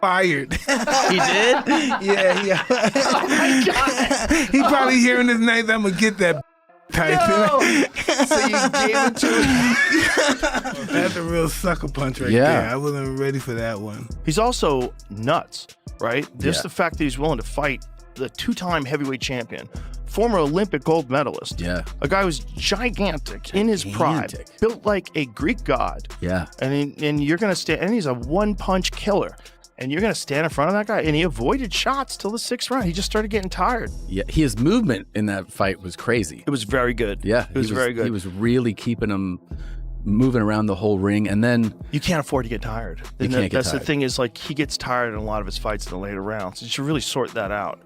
fired. He did? Yeah. Oh my God. He probably hearing this night, I'm going to get that Tyson. No. So you gave it to him. That's a real sucker punch right there. I wasn't ready for that one. He's also nuts, right? Just the fact that he's willing to fight the two-time heavyweight champion, former Olympic gold medalist. Yeah. A guy who's gigantic in his prime, built like a Greek god. Yeah. And you're going to stand, and he's a one-punch killer. And you're going to stand in front of that guy. And he avoided shots till the 6th round. He just started getting tired. Yeah, his movement in that fight was crazy. It was very good. Yeah. It was very good. He was really keeping him moving around the whole ring. And then you can't afford to get tired. You can't get That's tired. The thing is, like, he gets tired in a lot of his fights in the later rounds. You should really sort that out.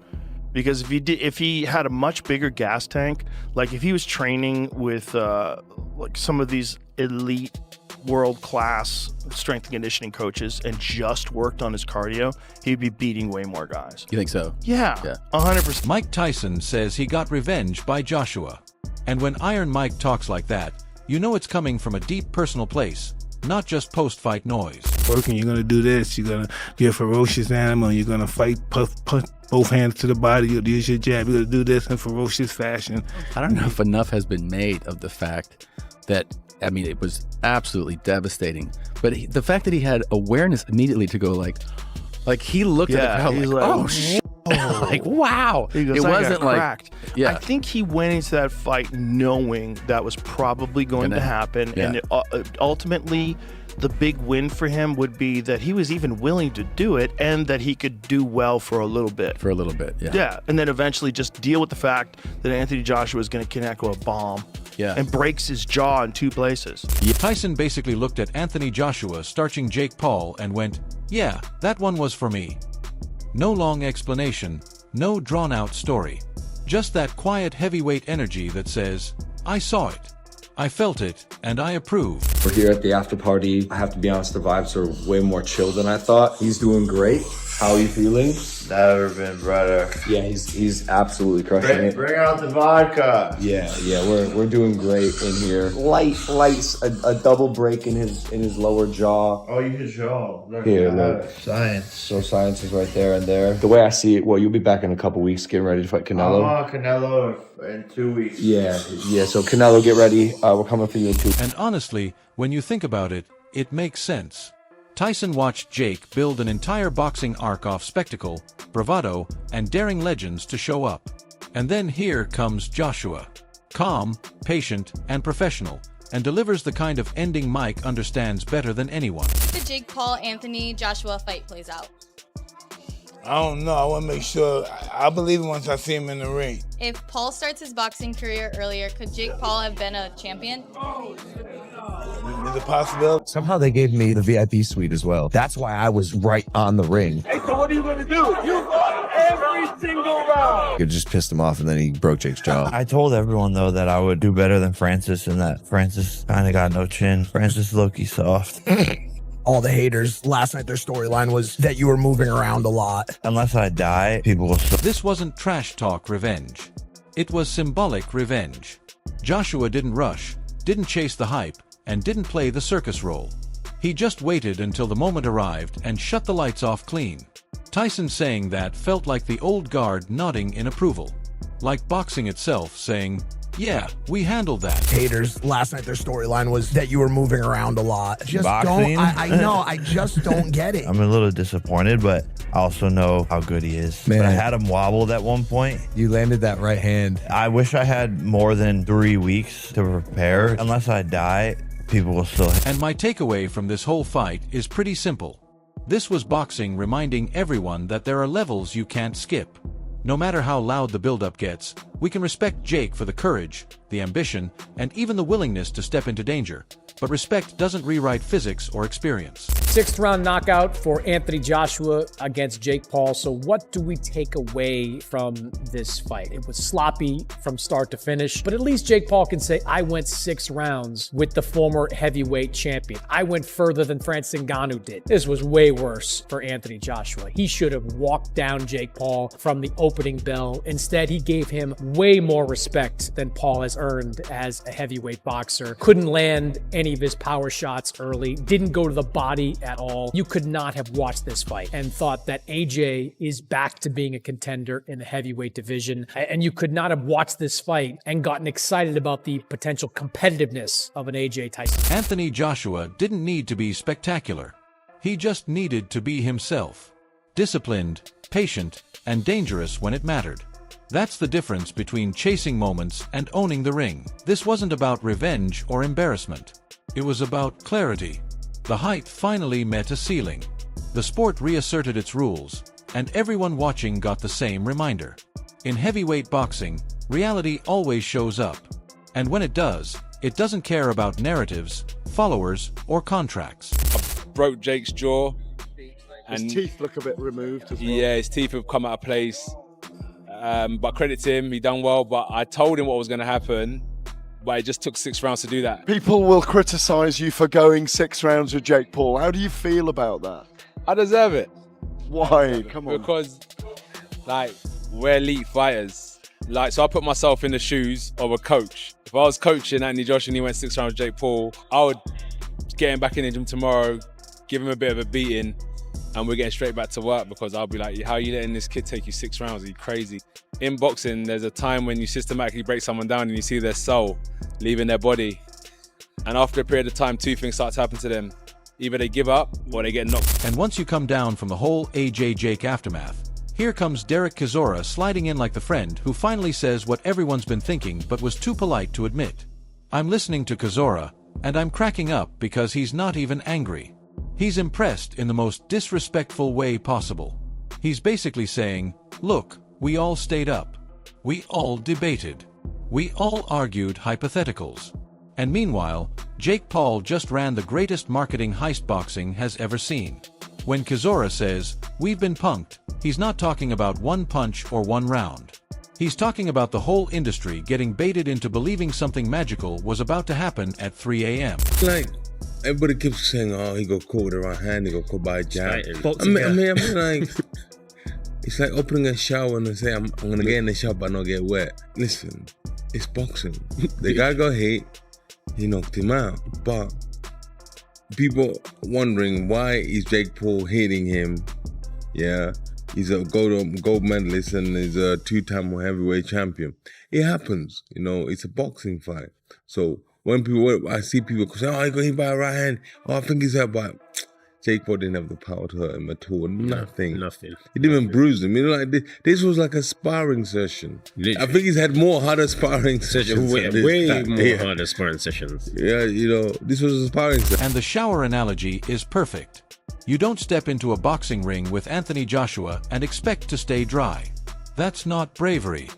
Because if he had a much bigger gas tank, like if he was training with like some of these elite world-class strength and conditioning coaches and just worked on his cardio, he'd be beating way more guys. You think so? Yeah. 100%. Mike Tyson says he got revenge by Joshua. And when Iron Mike talks like that, you know it's coming from a deep personal place, not just post-fight noise. Working, you're going to do this. You're going to be a ferocious animal. You're going to fight, put both hands to the body. You'll use your jab. You're going to do this in ferocious fashion. I don't know if enough has been made of the fact that, I mean, it was absolutely devastating. But the fact that he had awareness immediately to go like he looked at the crowd like, oh, shit. Like, wow. He goes, it wasn't like, cracked. I think he went into that fight knowing that was probably going to happen. Yeah. And ultimately, the big win for him would be that he was even willing to do it and that he could do well for a little bit. Yeah. And then eventually just deal with the fact that Anthony Joshua is going to connect with a bomb. Yeah. And breaks his jaw in 2 places. Tyson basically looked at Anthony Joshua starching JakePaul and went, yeah, that one was for me. No long explanation, no drawn-out story. Just that quiet heavyweight energy that says, I saw it, I felt it, and I approve. We're here at the after party. I have to be honest, the vibes are way more chill than I thought. He's doing great. How are you feeling? Never been better. Yeah, he's absolutely crushing it. Bring out the vodka. Yeah, we're doing great in here. Lights, a double break in his lower jaw. Oh, you can show. Look, Here, look. Science. So science is right there and there. The way I see it, well, you'll be back in a couple weeks getting ready to fight Canelo. Canelo in 2 weeks. Yeah. So Canelo, get ready. We're coming for you in 2 weeks. And honestly, when you think about it, it makes sense. Tyson watched Jake build an entire boxing arc off spectacle, bravado, and daring legends to show up. And then here comes Joshua. Calm, patient, and professional, and delivers the kind of ending Mike understands better than anyone. The JakePaul-Anthony Joshua fight plays out. I don't know. I want to make sure. I believe it once I see him in the ring. If Paul starts his boxing career earlier, could JakePaul have been a champion? There's a possibility. Somehow they gave me the VIP suite as well. That's why I was right on the ring. Hey, so what are you going to do? You fought every single round. It just pissed him off, and then he broke Jake's jaw. I told everyone, though, that I would do better than Francis and that Francis kind of got no chin. Francis low-key soft. All the haters, last night their storyline was that you were moving around a lot. Unless I die, people will still... This wasn't trash talk revenge. It was symbolic revenge. Joshua didn't rush, didn't chase the hype, and didn't play the circus role. He just waited until the moment arrived and shut the lights off clean. Tyson saying that felt like the old guard nodding in approval. Like boxing itself saying, yeah, we handled that. Haters, last night their storyline was that you were moving around a lot. Just Boxing? I know, I just don't get it. I'm a little disappointed, but I also know how good he is. Man. But I had him wobbled at one point. You landed that right hand. I wish I had more than 3 weeks to prepare. Unless I die, people will still... And my takeaway from this whole fight is pretty simple. This was boxing reminding everyone that there are levels you can't skip. No matter how loud the buildup gets, we can respect Jake for the courage, the ambition, and even the willingness to step into danger. But respect doesn't rewrite physics or experience. 6th round knockout for Anthony Joshua against JakePaul. So what do we take away from this fight? It was sloppy from start to finish, but at least JakePaul can say, I went 6 rounds with the former heavyweight champion. I went further than Francis Ngannou did. This was way worse for Anthony Joshua. He should have walked down JakePaul from the opening bell. Instead, he gave him way more respect than Paul has earned as a heavyweight boxer. Couldn't land any of his power shots early, didn't go to the body at all. You could not have watched this fight and thought that AJ is back to being a contender in the heavyweight division. And you could not have watched this fight and gotten excited about the potential competitiveness of an AJ Tyson. Anthony Joshua didn't need to be spectacular. He just needed to be himself. Disciplined, patient, and dangerous when it mattered. That's the difference between chasing moments and owning the ring. This wasn't about revenge or embarrassment. It was about clarity. The hype finally met a ceiling. The sport reasserted its rules, and everyone watching got the same reminder. In heavyweight boxing, reality always shows up. And when it does, it doesn't care about narratives, followers, or contracts. I broke Jake's jaw. And his teeth look a bit removed as well. Yeah, his teeth have come out of place. But credit to him, he done well. But I told him what was going to happen, but it just took 6 rounds to do that. People will criticise you for going 6 rounds with Jake Paul. How do you feel about that? I deserve it. Why? Come on. Because, like, we're elite fighters. Like, so I put myself in the shoes of a coach. If I was coaching Anthony Joshua and he went 6 rounds with Jake Paul, I would get him back in the gym tomorrow, give him a bit of a beating, and we're getting straight back to work, because I'll be like, how are you letting this kid take you 6 rounds? Are you crazy? In boxing, there's a time when you systematically break someone down and you see their soul leaving their body. And after a period of time, 2 things start to happen to them. Either they give up or they get knocked. And once you come down from the whole AJ Jake aftermath, here comes Derek Chisora sliding in like the friend who finally says what everyone's been thinking but was too polite to admit. I'm listening to Chisora, and I'm cracking up because he's not even angry. He's impressed in the most disrespectful way possible. He's basically saying, look, we all stayed up. We all debated. We all argued hypotheticals. And meanwhile, Jake Paul just ran the greatest marketing heist boxing has ever seen. When Chisora says, we've been punked, he's not talking about one punch or one round. He's talking about the whole industry getting baited into believing something magical was about to happen at 3 a.m. Like, everybody keeps saying, oh, he got caught with the right hand, he got caught by a jab. I mean, like, it's like opening a shower and say, I'm going to get in the shower but not get wet. Listen, it's boxing. The guy got hit, he knocked him out. But people wondering, why is Jake Paul hitting him? Yeah, he's a gold medalist and he's a 2-time heavyweight champion. It happens, you know, it's a boxing fight. So when I see people say, oh, he got hit by a right hand, oh, I think he's hurt by... Jake Paul didn't have the power to hurt him at all. Nothing. He didn't even bruise him. You know, like this was like a sparring session. Literally. I think he's had more harder sparring sessions. Way more harder sparring sessions. Yeah, you know, this was a sparring session. And the shower analogy is perfect. You don't step into a boxing ring with Anthony Joshua and expect to stay dry. That's not bravery.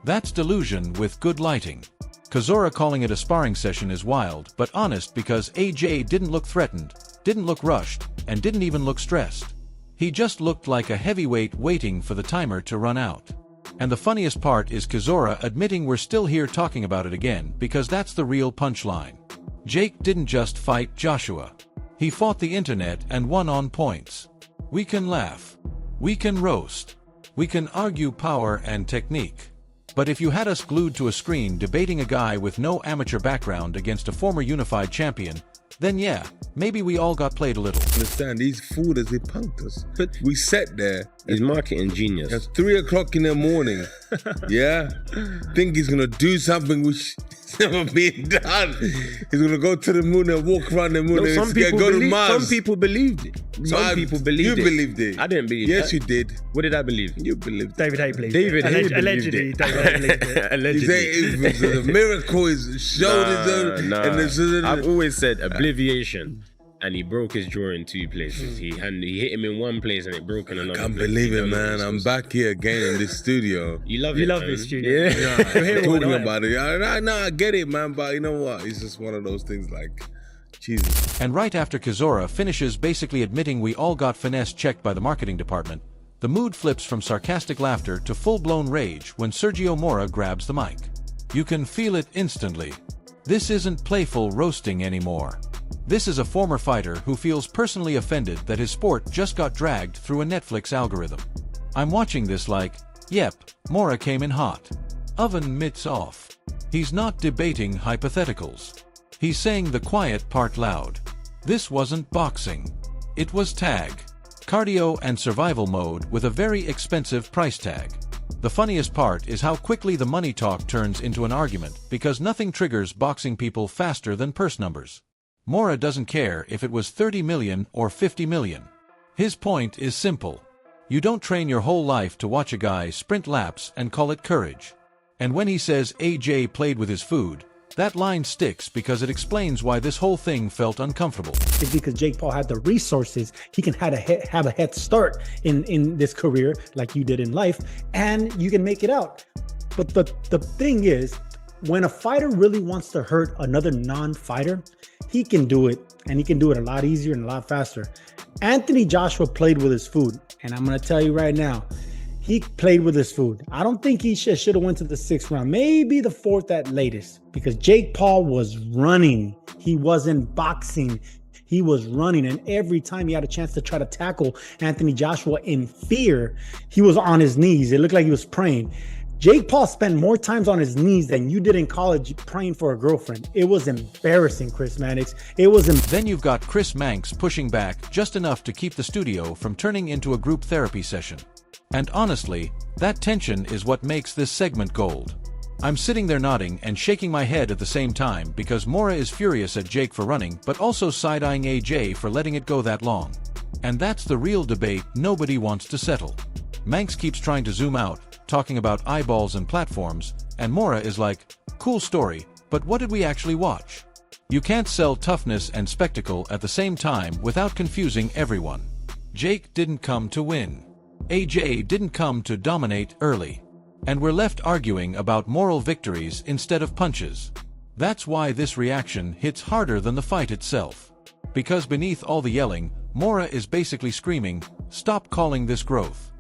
That's delusion with good lighting. Chisora calling it a sparring session is wild, but honest, because AJ didn't look threatened, didn't look rushed, and didn't even look stressed. He just looked like a heavyweight waiting for the timer to run out. And the funniest part is Chisora admitting we're still here talking about it again, because that's the real punchline. Jake didn't just fight Joshua. He fought the internet and won on points. We can laugh. We can roast. We can argue power and technique. But if you had us glued to a screen debating a guy with no amateur background against a former unified champion, then yeah, maybe we all got played a little. Understand, these fooled as they punked us. But we sat there. He's marketing genius. It's 3 o'clock in the morning. Yeah? Think he's going to do something which has never been done. He's going to go to the moon and walk around the moon no, and some people go to Mars. Some people believed it. Some people believed it. You believed it. I didn't believe it. Yes, you did. What did I believe? You believed it. David Hay believed David it. Hay Allegedly, David Hay believed it. Allegedly. It was a miracle. His shoulders. I've always said obliviation. And he broke his jaw in 2 places. He hit him in one place and it broke in another. I can't believe it, man. I'm back here again in this studio. You love this studio. Yeah. I'm talking about it. I get it, man. But you know what? It's just one of those things like, Jesus. And right after Chisora finishes basically admitting we all got finesse checked by the marketing department, the mood flips from sarcastic laughter to full-blown rage when Sergio Mora grabs the mic. You can feel it instantly. This isn't playful roasting anymore. This is a former fighter who feels personally offended that his sport just got dragged through a Netflix algorithm. I'm watching this like, yep, Mora came in hot. Oven mitts off. He's not debating hypotheticals. He's saying the quiet part loud. This wasn't boxing. It was tag. Cardio and survival mode with a very expensive price tag. The funniest part is how quickly the money talk turns into an argument because nothing triggers boxing people faster than purse numbers. Mora doesn't care if it was 30 million or 50 million. His point is simple. You don't train your whole life to watch a guy sprint laps and call it courage. And when he says AJ played with his food, that line sticks because it explains why this whole thing felt uncomfortable. It's because Jake Paul had the resources. He can have a head start in this career like you did in life, and you can make it out. But the thing is, when a fighter really wants to hurt another non-fighter, he can do it, and he can do it a lot easier and a lot faster. Anthony Joshua played with his food, and I'm going to tell you right now, he played with his food. I don't think he should have went to the 6th round, maybe the 4th at latest, because Jake Paul was running. He wasn't boxing. He was running, and every time he had a chance to try to tackle Anthony Joshua in fear, he was on his knees. It looked like he was praying. Jake Paul spent more times on his knees than you did in college praying for a girlfriend. It was embarrassing, Chris Mannix. Then you've got Chris Manx pushing back just enough to keep the studio from turning into a group therapy session. And honestly, that tension is what makes this segment gold. I'm sitting there nodding and shaking my head at the same time because Mora is furious at Jake for running, but also side-eyeing AJ for letting it go that long. And that's the real debate nobody wants to settle. Manx keeps trying to zoom out, talking about eyeballs and platforms, and Mora is like, cool story, but what did we actually watch? You can't sell toughness and spectacle at the same time without confusing everyone. Jake didn't come to win. AJ didn't come to dominate early. And we're left arguing about moral victories instead of punches. That's why this reaction hits harder than the fight itself. Because beneath all the yelling, Mora is basically screaming, stop calling this growth.